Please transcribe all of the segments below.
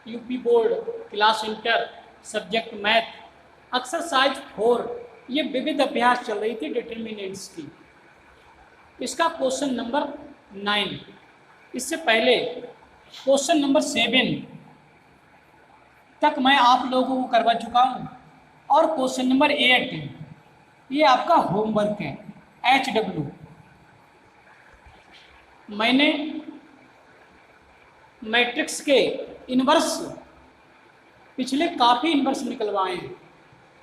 UP board, class inter, subject math, exercise 4, ये विविध अभ्यास चल रही थी डिटर्मिनेंट्स की। इसका क्वेश्चन नंबर 9, इससे पहले क्वेश्चन नंबर 7 तक मैं आप लोगों को करवा चुका हूँ, और क्वेश्चन नंबर 8 ये आपका होमवर्क है HW। मैंने मैट्रिक्स के इन्वर्स पिछले काफ़ी इन्वर्स निकलवाए हैं,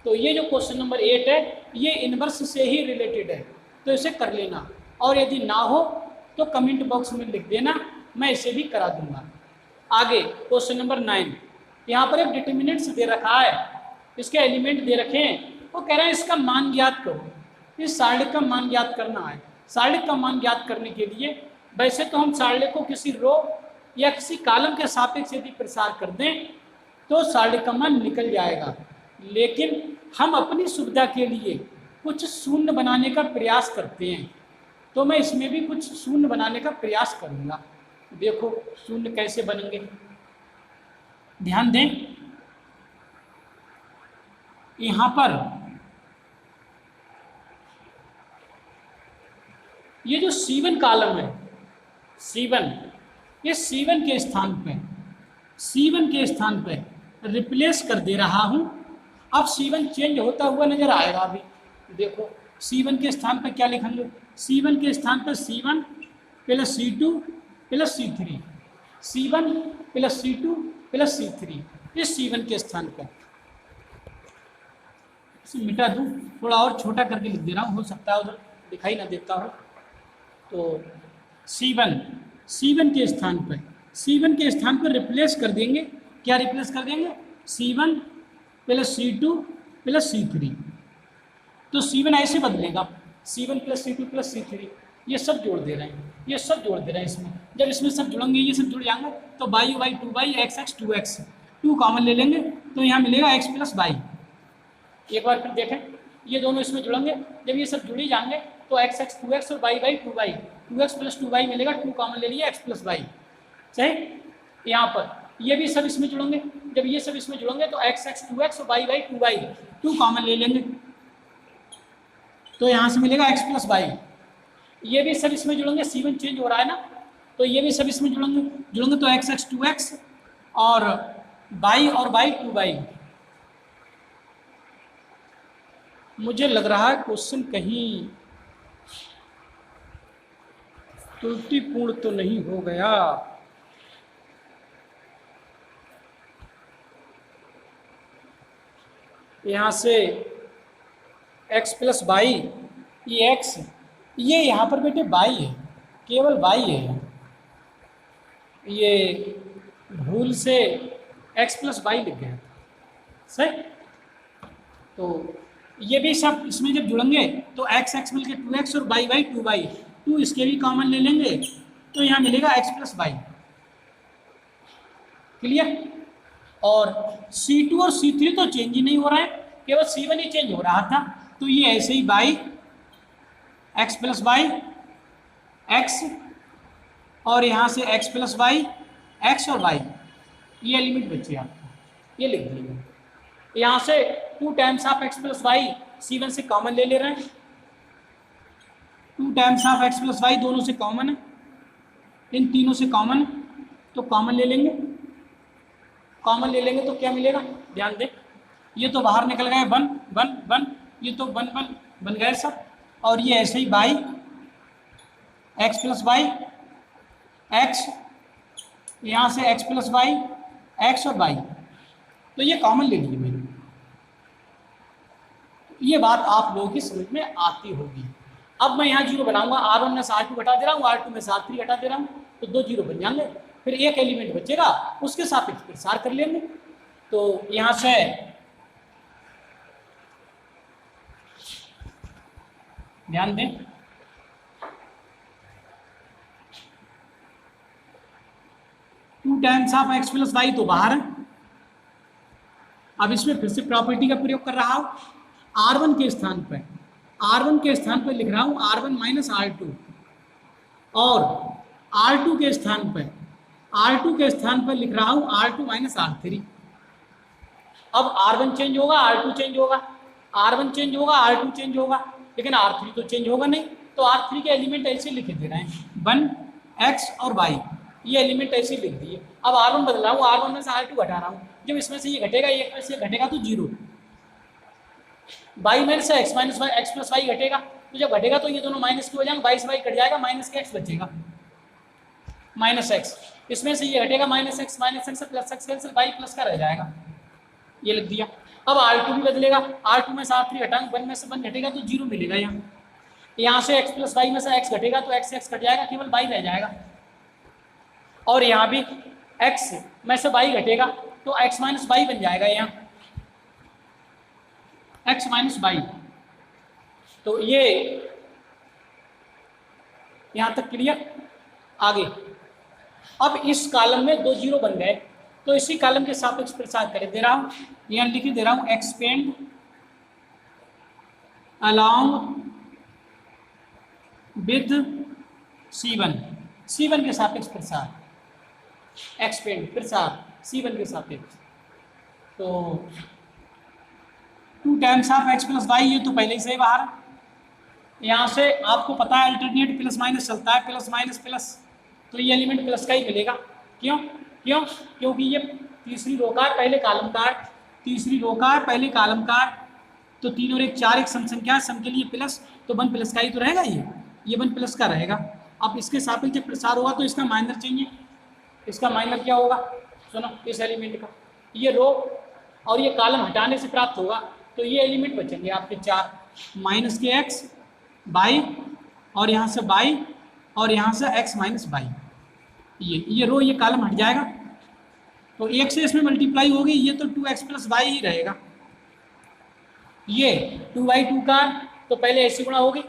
तो ये जो क्वेश्चन नंबर 8 है ये इन्वर्स से ही रिलेटेड है, तो इसे कर लेना, और यदि ना हो तो कमेंट बॉक्स में लिख देना, मैं इसे भी करा दूंगा। आगे क्वेश्चन नंबर 9, यहाँ पर एक डिटर्मिनेंट्स दे रखा है, इसके एलिमेंट दे रखे हैं, वो कह रहे हैं इसका मान ज्ञात करो। इस सारणी का मान ज्ञात करना है। सारणी का मान ज्ञात करने के लिए वैसे तो हम सारणी को किसी रो या किसी कॉलम के सापेक्ष यदि प्रसार कर दें तो सारणी का मान निकल जाएगा, लेकिन हम अपनी सुविधा के लिए कुछ शून्य बनाने का प्रयास करते हैं, तो मैं इसमें भी कुछ शून्य बनाने का प्रयास करूंगा। देखो शून्य कैसे बनेंगे, ध्यान दें। यहां पर ये जो C1 कॉलम है, C1, ये C1 के स्थान पे, C1 के स्थान पे रिप्लेस कर दे रहा हूं। अब C1 चेंज होता हुआ नजर आएगा। अभी देखो C1 के स्थान पे क्या लिखेंगे, C1 के स्थान पर C1 plus C2 plus C3, C1 plus C2 plus C3, इस C1 के स्थान पर इसे मिटा दूं, थोड़ा और छोटा करके लिख दे रहा हूँ, हो सकता है उधर दिखाई ना देता हो। तो C1 के स्थान पर, C1 के स्थान पर रिप्लेस कर देंगे। क्या रिप्लेस कर देंगे, C1 plus C2 plus C3, तो C1 ऐसे बदलेगा, C1 plus C2 plus C3, ये सब जोड़ दे रहे हैं, ये सब जोड़ दे रहे हैं इसमें। जब इसमें सब जुड़ेंगे, ये सब जुड़ जाएंगे, तो by Y 2y x 2x, 2 common ले लेंगे तो यहाँ मिलेगा x प्लस वाई। एक बार फिर देखें, ये दोनों इसमें जुड़ेंगे, जब ये सब जुड़ी जाएंगे तो x 2x और y 2y, 2x plus 2y मिलेगा, 2 कॉमन ले लिया x प्लस वाई। सही, यहाँ पर ये भी सब इसमें जुड़ेंगे, जब ये सब इसमें जुड़ेंगे तो x 2x और y 2y, 2 कॉमन ले लेंगे तो यहाँ से मिलेगा x प्लस वाई। ये भी सब इसमें जुड़ेंगे, C1 चेंज हो रहा है ना, तो ये भी सब इसमें जुड़ेंगे तो x 2x और y 2y। मुझे लग रहा है क्वेश्चन कहीं त्रुटिपूर्ण तो नहीं हो गया। यहाँ से x प्लस वाई, ये x, ये यहाँ पर बेटे y है, केवल y है, ये भूल से x प्लस वाई लिख गया। सही, तो ये भी सब इसमें जब जुड़ेंगे तो x मिलकर 2x और y 2y, 2 इसके भी कॉमन ले लेंगे तो यहाँ मिलेगा x प्लस वाई। क्लियर। और C2 और C3 तो चेंज ही नहीं हो रहा है, केवल C1 ही चेंज हो रहा था, तो ये ऐसे ही y x plus y x, और यहाँ से x प्लस वाई x और y, ये एलिमेंट बचे आपका, ये लिख दीजिए। यहाँ से 2 times of x plus y C1 से कॉमन ले रहे हैं, 2 times of x plus y दोनों से कॉमन है, इन तीनों से कॉमन, तो कॉमन ले लेंगे, कॉमन ले लेंगे तो क्या मिलेगा, ध्यान दें, ये तो बाहर निकल गए 1 1 1, ये तो 1 1 बन गए सब, और ये ऐसे ही y x plus y x, यहाँ से x प्लस वाई x और y, तो ये कॉमन ले लीजिए मैंने। ये बात आप लोगों की समझ में आती होगी। अब मैं यहाँ जीरो बनाऊंगा, R1 में से R2 घटा दे रहा हूँ, R2 में से R3 घटा दे रहा हूँ, तो 2 जीरो बन जाएंगे, फिर एक एलिमेंट बचेगा, उसके सापेक्ष प्रसार कर लेंगे। तो यहाँ से ध्यान दें, two times of x plus y तो बाहर है। अब इसमें फिर से प्रॉपर्टी का प्रयोग कर रहा हूं, R1 के स्थान पर, R1 के स्थान पर लिख रहा हूं R1 माइनस R2, और R2 के स्थान पर R2 के स्थान पर लिख रहा हूँ R2 माइनस R3। अब R1 चेंज होगा, R2 चेंज होगा, R1 चेंज होगा, R2 चेंज होगा, लेकिन R3 तो चेंज होगा नहीं। तो R3 के एलिमेंट ऐसे लिख दे रहे हैं 1 x और y, ये एलिमेंट ऐसे लिख दिए। अब R1 बदला हूँ, R1 में से R2 घटा रहा हूँ, जब इसमें से ये घटेगा, एक में से घटेगा तो 0, y में से x minus y, x plus y घटेगा, तो जब घटेगा तो ये दोनों माइनस के हो जाएंगे, y से y कट जाएगा, माइनस के x बचेगा, माइनस एक्स, इसमें से ये घटेगा minus x plus x cancel, y plus का रह जाएगा, ये लिख दिया। अब R2 भी बदलेगा, R2 में से R3 घटाएंगे, 1 में से 1 घटेगा तो 0 मिलेगा, यहाँ से x प्लस वाई में से x घटेगा तो x x कट जाएगा, केवल y रह जाएगा, और यहाँ भी x में से y घटेगा तो x माइनस वाई बन जाएगा, यहाँ x माइनस वाई। तो ये यहाँ तक क्लियर। आगे अब इस कॉलम में 2 0 बन गए, तो इसी कॉलम के सापेक्ष प्रसार कर दे रहा हूँ, यहाँ लिख दे रहा हूँ expand along with C1, C1 के सापेक्ष प्रसार, एक्सपेंड प्रसार C1 के सापेक्ष। तो 2 times of x plus y, ये तो पहले ही से बाहर, यहाँ से आपको पता है अल्टरनेट प्लस माइनस चलता है, प्लस माइनस प्लस, तो ये एलिमेंट प्लस का ही मिलेगा। क्यों क्यों क्योंकि ये तीसरी रो का पहले कॉलम का, तीसरी रो का पहले कॉलम का, तो 3 और 1 4, एक सम संख्या, सम के लिए प्लस, तो 1 प्लस का ही तो रहेगा, ये 1 प्लस का रहेगा। अब इसके सापेक्ष जब प्रसार होगा तो इसका माइनर चाहिए, इसका माइनर क्या होगा, सुनो, इस एलिमेंट का ये रो और ये कॉलम हटाने से प्राप्त होगा, तो ये एलिमेंट बचेंगे आपके 4, माइनस के x बाई, और यहाँ से बाई, और यहाँ से x माइनस बाई, ये रो ये कॉलम हट जाएगा, तो 1 से इसमें मल्टीप्लाई होगी, ये तो 2x प्लस वाई ही रहेगा, ये 2y2 का, तो पहले ऐसी गुणा होगी,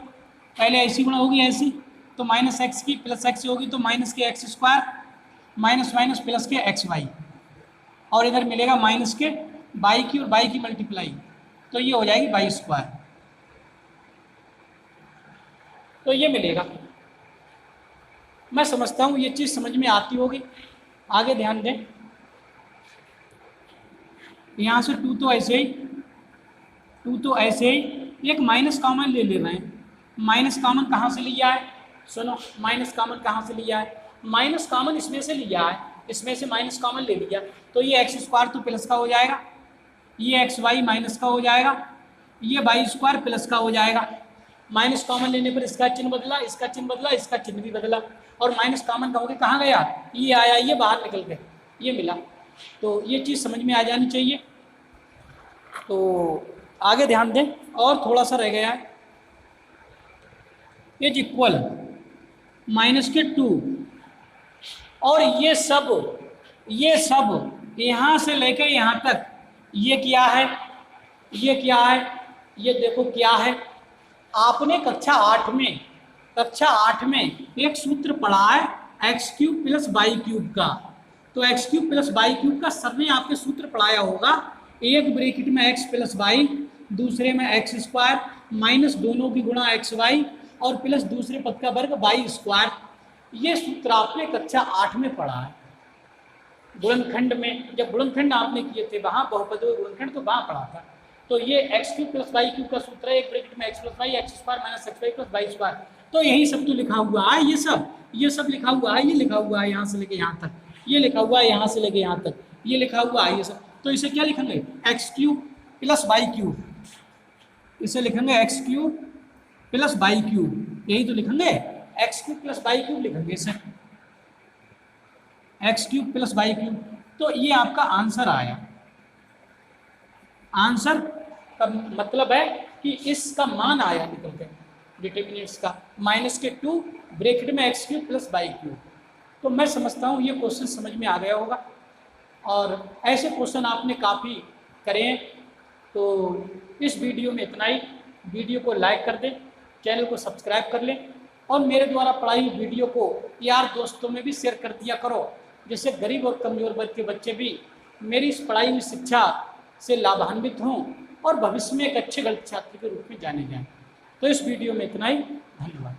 पहले ऐसी गुणा होगी ऐसी, तो माइनस एक्स की प्लस एक्स होगी, तो माइनस के x square minus minus plus के एक्स वाई, और इधर मिलेगा माइनस के बाई की और बाई की मल्टीप्लाई, तो ये हो जाएगी बाई स्क्वायर, तो ये मिलेगा। मैं समझता हूँ ये चीज़ समझ में आती होगी। आगे ध्यान दें, यहाँ से 2 तो ऐसे ही, 2 तो ऐसे ही, एक माइनस कॉमन ले रहे हैं, माइनस कॉमन कहाँ से लिया है, सुनो, माइनस कॉमन कहाँ से लिया है, माइनस कॉमन इसमें से लिया है, इसमें से माइनस कॉमन ले लिया, तो ये एक्स स्क्वायर तो प्लस का हो जाएगा, ये एक्स वाई माइनस का हो जाएगा, ये वाई स्क्वायर प्लस का हो जाएगा, माइनस कॉमन लेने पर इसका चिन्ह बदला, इसका चिन्ह बदला, इसका चिन्ह भी बदला, और माइनस कॉमन कहोगे कहाँ गया, ये आया, ये बाहर निकल गया, ये मिला, तो ये चीज़ समझ में आ जानी चाहिए। तो आगे ध्यान दें, और थोड़ा सा रह गया है, इज इक्वल माइनस के 2, और ये सब यहाँ से लेकर यहाँ तक, ये क्या है, ये क्या है, ये देखो क्या है, आपने कक्षा 8 में एक सूत्र पढ़ा है x cube plus y cube का, तो x cube plus y cube का सर ने आपके सूत्र पढ़ाया होगा, एक ब्रैकेट में एक्स प्लस वाई, दूसरे में एक्स स्क्वायर माइनस दोनों की गुणा एक्स वाई, और प्लस दूसरे पद का वर्ग वाई स्क्वायर, ये सूत्र आपने कक्षा 8 में पढ़ा है, गुणनखंड में, जब गुणनखंड आपने किए थे वहाँ बहुपद गुणनखंड, तो वहाँ पढ़ा था। तो ये x cube plus y cube का सूत्र है, एक ब्रैकेट में x plus y, x square minus x y plus y square, तो यही सब तो लिखा हुआ है, ये सब लिखा हुआ है, ये लिखा हुआ है यहाँ से लेके यहाँ तक, ये लिखा हुआ है यहाँ से लेके यहाँ तक, ये लिखा हुआ है ये सब, तो इसे क्या लिखेंगे, x cube plus y cube, इसे लिखेंगे x cube plus y cube, यही तो लिखेंगे, x cube plus y cube लिखेंगे इसे, x cube plus y cube, तो ये आपका आंसर आया। आंसर का मतलब है कि इसका मान आया निकल के, डिटर्मिनेंट्स का, माइनस के 2 ब्रैकेट में x cube plus y cube. तो मैं समझता हूँ ये क्वेश्चन समझ में आ गया होगा, और ऐसे क्वेश्चन आपने काफ़ी करे हैं। तो इस वीडियो में इतना ही, वीडियो को लाइक कर दें, चैनल को सब्सक्राइब कर लें, और मेरे द्वारा पढ़ाई वीडियो को यार दोस्तों में भी शेयर कर दिया करो, जिससे गरीब और कमज़ोर वर्ग के बच्चे भी मेरी इस पढ़ाई में शिक्षा से लाभान्वित हों और भविष्य में एक अच्छे गणित छात्र के रूप में जाने जाएं। तो इस वीडियो में इतना ही, धन्यवाद।